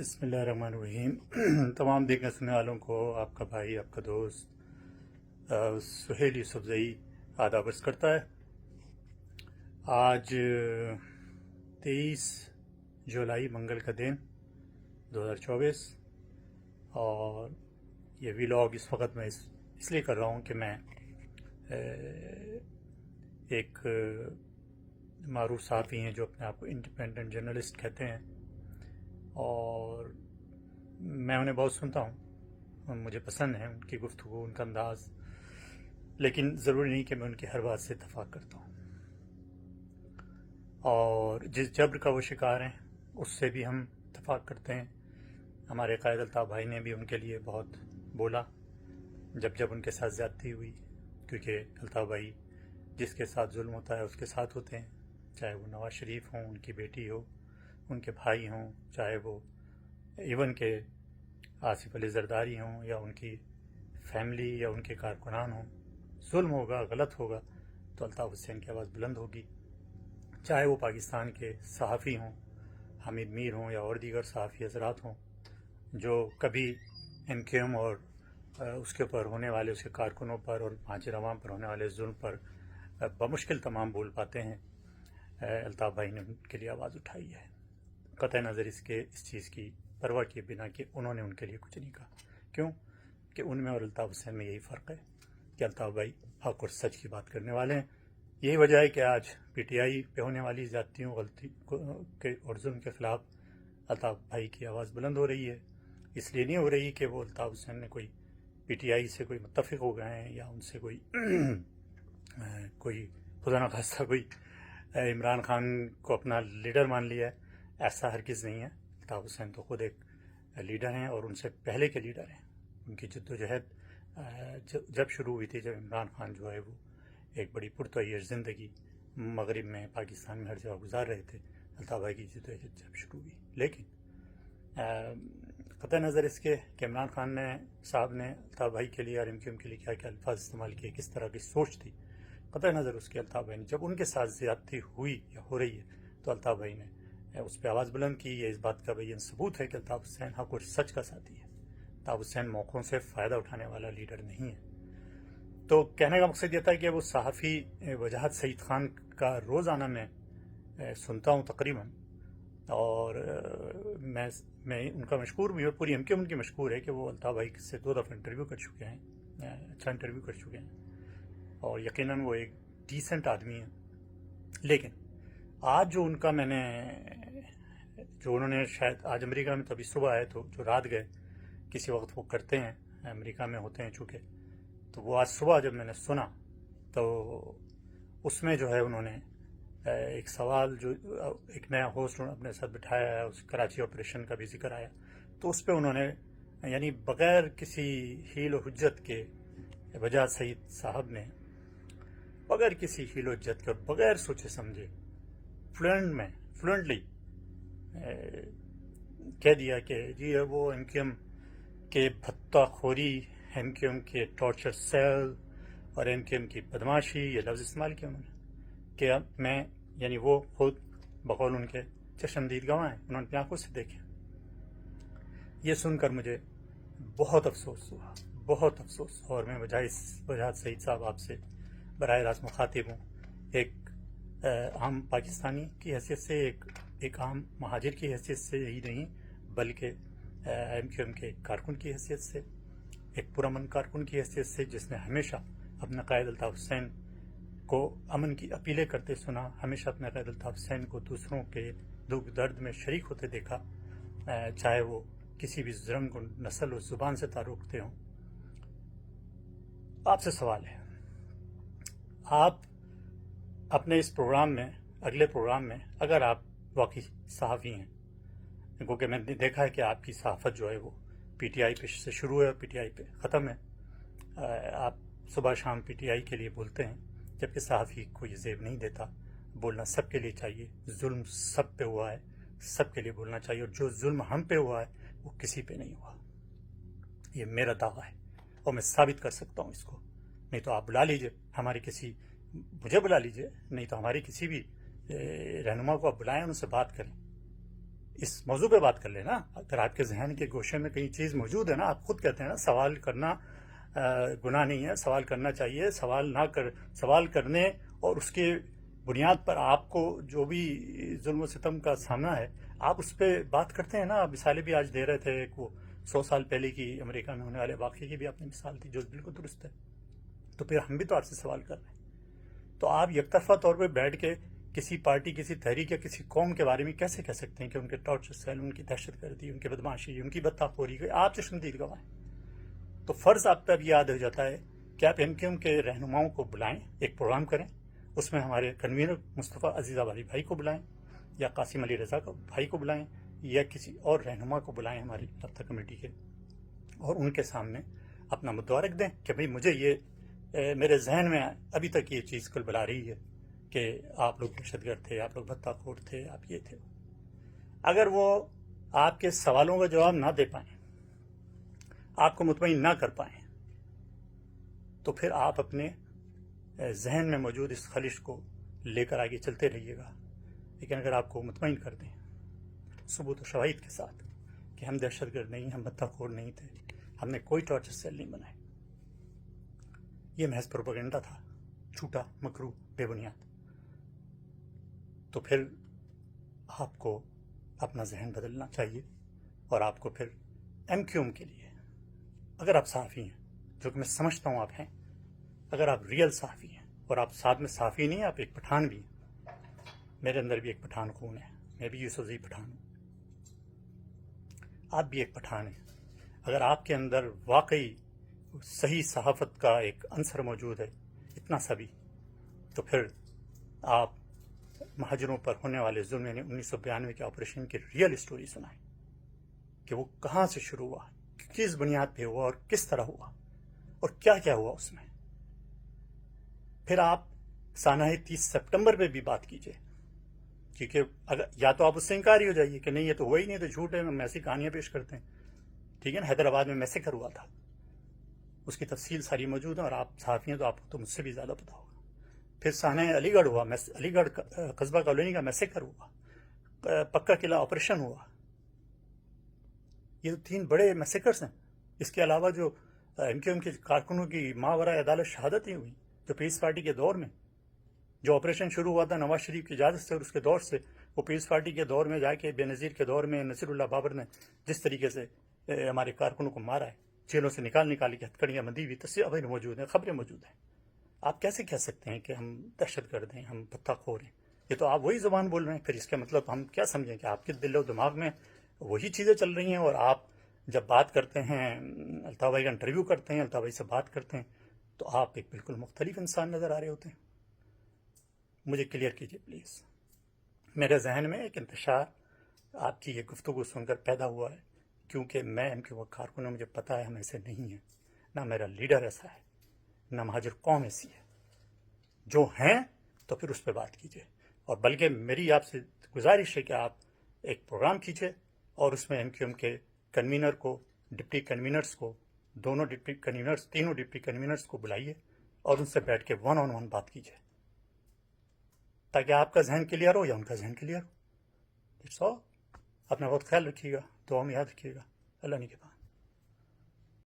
بسم اللہ الرحمن الرحیم۔ تمام دیکھنے سننے والوں کو آپ کا بھائی، آپ کا دوست سہیل یوسفزئی آداب عرض کرتا ہے۔ آج 23 جولائی منگل کا دن 2024، اور یہ ویلاگ اس وقت میں اس لیے کر رہا ہوں کہ میں ایک معروف صحافی ہیں جو اپنے آپ کو انڈیپینڈنٹ جرنلسٹ کہتے ہیں، اور میں انہیں بہت سنتا ہوں، مجھے پسند ہے ان کی گفتگو، ان کا انداز، لیکن ضروری نہیں کہ میں ان کی ہر بات سے اتفاق کرتا ہوں، اور جس جبر کا وہ شکار ہیں اس سے بھی ہم اتفاق کرتے ہیں۔ ہمارے قائد الطاف بھائی نے بھی ان کے لیے بہت بولا جب ان کے ساتھ زیادتی ہوئی، کیونکہ الطاف بھائی جس کے ساتھ ظلم ہوتا ہے اس کے ساتھ ہوتے ہیں، چاہے وہ نواز شریف ہوں، ان کی بیٹی ہو، ان کے بھائی ہوں، چاہے وہ ایون کہ آصف علی زرداری ہوں یا ان کی فیملی یا ان کے کارکنان ہوں۔ ظلم ہوگا، غلط ہوگا تو الطاف حسین کی آواز بلند ہوگی، چاہے وہ پاکستان کے صحافی ہوں، حمید میر ہوں یا اور دیگر صحافی حضرات ہوں، جو کبھی ایم کیو ایم اور اس کے اوپر ہونے والے، اس کے کارکنوں پر اور معاشر عوام پر ہونے والے ظلم پر بمشکل تمام بول پاتے ہیں۔ الطاف بھائی نے ان کے لیے آواز اٹھائی ہے، قطع نظر اس چیز کی پرواہ کیے بنا کہ انہوں نے ان کے لیے کچھ نہیں کہا۔ کیوں کہ ان میں اور الطاف حسین میں یہی فرق ہے کہ الطاف بھائی حق اور سچ کی بات کرنے والے ہیں۔ یہی وجہ ہے کہ آج پی ٹی آئی پہ ہونے والی زیادتیوں، غلطی اور ظلم کے خلاف الطاف بھائی کی آواز بلند ہو رہی ہے۔ اس لیے نہیں ہو رہی کہ وہ الطاف حسین نے کوئی پی ٹی آئی سے کوئی متفق ہو گئے ہیں یا ان سے کوئی خدا نخواستہ کوئی عمران خان کو اپنا لیڈر مان لیا ہے، ایسا ہرگز نہیں ہے۔ الطاف حسین تو خود ایک لیڈر ہیں اور ان سے پہلے کے لیڈر ہیں۔ ان کی جد و جہد جب شروع ہوئی تھی، جب عمران خان جو ہے وہ ایک بڑی پرتعیش زندگی مغرب میں، پاکستان میں ہر جگہ گزار رہے تھے، الطاف بھائی کی جد و جہد جب شروع ہوئی، لیکن قطع نظر اس کے کہ عمران خان صاحب نے الطاف بھائی کے لیے اور ایم کیو ایم کے لیے کیا کیا الفاظ استعمال کیے، کس طرح کی سوچ تھی، قطع نظر اس کے الطاف بھائی نے جب ان کے ساتھ زیادتی ہوئی یا ہو رہی ہے تو الطاف بھائی نے اس پہ آواز بلند کی۔ یہ اس بات کا بین ثبوت ہے کہ الطاف حسین حق اور سچ کا ساتھی ہے۔ الطاف حسین موقعوں سے فائدہ اٹھانے والا لیڈر نہیں ہے۔ تو کہنے کا مقصد یہ تھا کہ وہ صحافی وجاہت سعید خان کا روزانہ میں سنتا ہوں تقریباً، اور میں ان کا مشکور بھی ہوں، پوری ایم کیو ایم ان کی مشکور ہے کہ وہ الطاف بھائی سے 2 دفعہ انٹرویو کر چکے ہیں، اچھا انٹرویو کر چکے ہیں، اور یقیناً وہ ایک ڈیسنٹ آدمی ہیں۔ لیکن آج جو ان کا جو انہوں نے شاید آج امریکہ میں تو ابھی صبح آئے، تو جو رات گئے کسی وقت وہ کرتے ہیں، امریکہ میں ہوتے ہیں چونکہ، تو وہ آج صبح جب میں نے سنا تو اس میں جو ہے انہوں نے ایک سوال، جو ایک نیا ہوسٹ اپنے ساتھ بٹھایا ہے، اس کراچی آپریشن کا بھی ذکر آیا، تو اس پہ انہوں نے یعنی بغیر کسی حیل و حجت کے وجاہت سعید صاحب نے بغیر کسی حیل و حجت کے اور بغیر سوچے سمجھے فلوئنٹلی کہہ دیا کہ جی وہ ایم کیو ایم کے بھتہ خوری، ایم کیو ایم کے ٹارچر سیل اور ایم کیو ایم کی بدماشی، یہ لفظ استعمال کیا انہوں نے کہ میں یعنی وہ خود بقول ان کے چشمدید گواہ ہیں، انہوں نے اپنی آنکھوں سے دیکھے۔ یہ سن کر مجھے بہت افسوس ہوا، بہت افسوس، اور میں وجاہت سعید صاحب آپ سے براہ راست مخاطب ہوں، ایک عام پاکستانی کی حیثیت سے، ایک عام مہاجر کی حیثیت سے ہی نہیں بلکہ ایم کیو ایم کے کارکن کی حیثیت سے، ایک پرامن کارکن کی حیثیت سے، جس نے ہمیشہ اپنے قائد الطاف حسین کو امن کی اپیلیں کرتے سنا، ہمیشہ اپنے قائد الطاف حسین کو دوسروں کے دکھ درد میں شریک ہوتے دیکھا، چاہے وہ کسی بھی رنگ و نسل و زبان سے تعلق رکھتے ہوں۔ آپ سے سوال ہے، آپ اپنے اس پروگرام میں، اگلے پروگرام میں، اگر آپ واقعی صحافی ہیں، کیونکہ میں نے دیکھا ہے کہ آپ کی صحافت جو ہے وہ پی ٹی آئی پہ سے شروع ہے اور پی ٹی آئی پہ ختم ہے، آپ صبح شام پی ٹی آئی کے لیے بولتے ہیں، جبکہ صحافی کو یہ زیب نہیں دیتا، بولنا سب کے لیے چاہیے، ظلم سب پہ ہوا ہے، سب کے لیے بولنا چاہیے، اور جو ظلم ہم پہ ہوا ہے وہ کسی پہ نہیں ہوا، یہ میرا دعویٰ ہے، اور میں ثابت کر سکتا ہوں اس کو۔ نہیں تو آپ بلا لیجئے مجھے بلا لیجئے، نہیں تو ہماری کسی بھی رہنما کو آپ بلائیں، ان سے بات کریں۔ اس موضوع پہ بات کر لیں نا. اگر آپ کے ذہن کے گوشے میں کہیں چیز موجود ہے نا, آپ خود کہتے ہیں نا سوال کرنا گناہ نہیں ہے, سوال کرنا چاہیے. سوال کرنے اور اس کے بنیاد پر آپ کو جو بھی ظلم و ستم کا سامنا ہے آپ اس پہ بات کرتے ہیں نا. آپ مثالیں بھی آج دے رہے تھے, ایک وہ 100 سال پہلے کی امریکہ میں ہونے والے واقعے کی بھی آپ نے مثال دی جو بالکل درست ہے. تو پھر ہم بھی تو آپ سے سوال کر رہے ہیں. تو آپ یک طرفہ طور پہ بیٹھ کے کسی پارٹی, کسی تحریک یا کسی قوم کے بارے میں کیسے کہہ سکتے ہیں کہ ان کے ٹارچر سیل, ان کی دہشت گردی, ان کی بدماشی, ان کی بدتاخوری کو آپ چشمدید گواہیں؟ تو فرض آپ پہ اب یاد ہو جاتا ہے کہ آپ ایم کیو ایم کے رہنماؤں کو بلائیں, ایک پروگرام کریں, اس میں ہمارے کنوینر مصطفیٰ عزیز آبادی بھائی کو بلائیں, یا قاسم علی رضا بھائی کو بلائیں, یا کسی اور رہنما کو بلائیں ہماری رابطہ کمیٹی کے, اور ان کے سامنے اپنا مدعا رکھ دیں کہ بھئی مجھے یہ میرے ذہن میں ابھی تک یہ چیز کل بلا رہی ہے کہ آپ لوگ دہشت گرد تھے, آپ لوگ بھتہ خور تھے, آپ یہ تھے. اگر وہ آپ کے سوالوں کا جواب نہ دے پائیں, آپ کو مطمئن نہ کر پائیں, تو پھر آپ اپنے ذہن میں موجود اس خلش کو لے کر آگے چلتے رہیے گا. لیکن اگر آپ کو مطمئن کر دیں ثبوت و شواہد کے ساتھ کہ ہم دہشت گرد نہیں, ہم بھتہ خور نہیں تھے, ہم نے کوئی ٹارچر سیل نہیں بنائے, یہ محض پروپیگنڈا تھا, جھوٹا, مکروہ, بے بنیاد, تو پھر آپ کو اپنا ذہن بدلنا چاہیے. اور آپ کو پھر ایم کیو ایم کے لیے, اگر آپ صحافی ہیں, جو کہ میں سمجھتا ہوں آپ ہیں, اگر آپ ریئل صحافی ہیں, اور آپ ساتھ میں صحافی نہیں, آپ ایک پٹھان بھی ہیں, میرے اندر بھی ایک پٹھان خون ہے, میں بھی یوسفزئی پٹھان ہوں, آپ بھی ایک پٹھان ہیں. اگر آپ کے اندر واقعی صحیح صحافت کا ایک عنصر موجود ہے, اتنا سا بھی, تو پھر آپ مہاجروں پر ہونے والے ظلم یعنی 1992 کے آپریشن کی ریئل اسٹوری سنائیں کہ وہ کہاں سے شروع ہوا, کس بنیاد پہ ہوا, اور کس طرح ہوا, اور کیا کیا ہوا اس میں. پھر آپ سانحہ 30 سپٹمبر پہ بھی بات کیجئے, کیونکہ اگر یا تو آپ اس سے انکاری ہو جائیے کہ نہیں یہ تو ہوا ہی نہیں, تو جھوٹ ہے, ہم ایسی کہانیاں پیش کرتے ہیں. ٹھیک ہے نا, حیدرآباد میں میسیکر ہوا تھا, اس کی تفصیل ساری موجود ہے, اور آپ صحافی ہیں تو آپ کو تو مجھ سے بھی زیادہ پتا ہوگا. پھر سانحہ علی گڑھ ہوا, علی گڑھ قصبہ کالونی کا میسیکر ہوا, پکا قلعہ آپریشن ہوا. یہ 3 بڑے میسیکرز ہیں. اس کے علاوہ جو ایم کیو ایم کے کارکنوں کی ماورا عدالت شہادتیں ہوئی, جو پیپلز پارٹی کے دور میں جو آپریشن شروع ہوا تھا نواز شریف کی اجازت سے, اور اس کے دور سے وہ پیپلز پارٹی کے دور میں جا کے بے نظیر کے دور میں نصیر اللہ بابر نے جس طریقے سے ہمارے کارکنوں کو مارا ہے, جیلوں سے نکال کے ہتھکڑیاں بندھی ہوئی, تصویریں موجود ہیں, خبریں موجود ہیں. آپ کیسے کہہ سکتے ہیں کہ ہم دہشت گرد ہیں, ہم بھتہ خور ہیں؟ یہ تو آپ وہی زبان بول رہے ہیں. پھر اس کا مطلب ہم کیا سمجھیں کہ آپ کے دل و دماغ میں وہی چیزیں چل رہی ہیں, اور آپ جب بات کرتے ہیں, الطاف بھائی کا انٹرویو کرتے ہیں, الطاف بھائی سے بات کرتے ہیں, تو آپ ایک بالکل مختلف انسان نظر آ رہے ہوتے ہیں. مجھے کلیئر کیجیے پلیز. میرے ذہن میں ایک انتشار آپ کی یہ گفتگو سن کر پیدا ہوا ہے, کیونکہ میں ان کے وہ کارکن ہوں, مجھے پتا ہے ہم ایسے نہیں ہیں, نہ میرا لیڈر ایسا ہے, نہ مہاجر قوم ایسی ہے. جو ہیں تو پھر اس پہ بات کیجیے, اور بلکہ میری آپ سے گزارش ہے کہ آپ ایک پروگرام کیجیے, اور اس میں ایم کیو ایم کے کنوینر کو, ڈپٹی کنوینرز کو, دونوں ڈپٹی کنوینرز, تینوں ڈپٹی کنوینرز کو بلائیے, اور ان سے بیٹھ کے 1-on-1 بات کیجیے, تاکہ آپ کا ذہن کلیئر ہو یا ان کا ذہن کلیئر ہو. It's all. اپنا بہت خیال رکھیے گا, دعا میں یاد رکھیے گا. اللہ نگہبان.